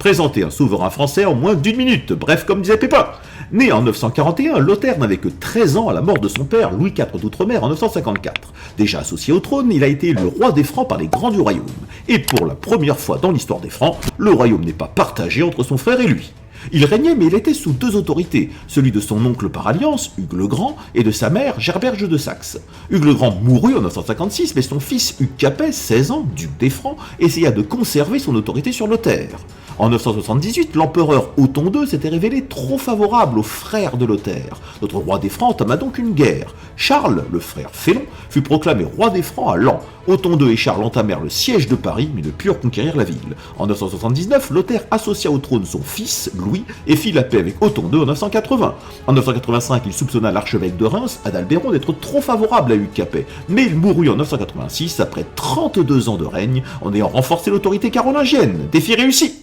Présenter un souverain français en moins d'1 minute, bref comme disait Pépin. Né en 941, Lothaire n'avait que 13 ans à la mort de son père, Louis IV d'Outre-mer, en 954. Déjà associé au trône, il a été élu roi des Francs par les grands du royaume. Et pour la première fois dans l'histoire des Francs, le royaume n'est pas partagé entre son frère et lui. Il régnait, mais il était sous deux autorités, celui de son oncle par alliance, Hugues le Grand, et de sa mère, Gerberge de Saxe. Hugues le Grand mourut en 956, mais son fils Hugues Capet, 16 ans, duc des Francs, essaya de conserver son autorité sur Lothaire. En 978, l'empereur Othon II s'était révélé trop favorable aux frères de Lothaire. Notre roi des Francs entama donc une guerre. Charles, le frère Félon, fut proclamé roi des Francs à Laon. Othon II et Charles entamèrent le siège de Paris, mais ne purent conquérir la ville. En 979, Lothaire associa au trône son fils, Louis, et fit la paix avec Othon II en 980. En 985, il soupçonna l'archevêque de Reims, Adalbéron, d'être trop favorable à Hugues Capet, mais il mourut en 986 après 32 ans de règne en ayant renforcé l'autorité carolingienne. Défi réussi!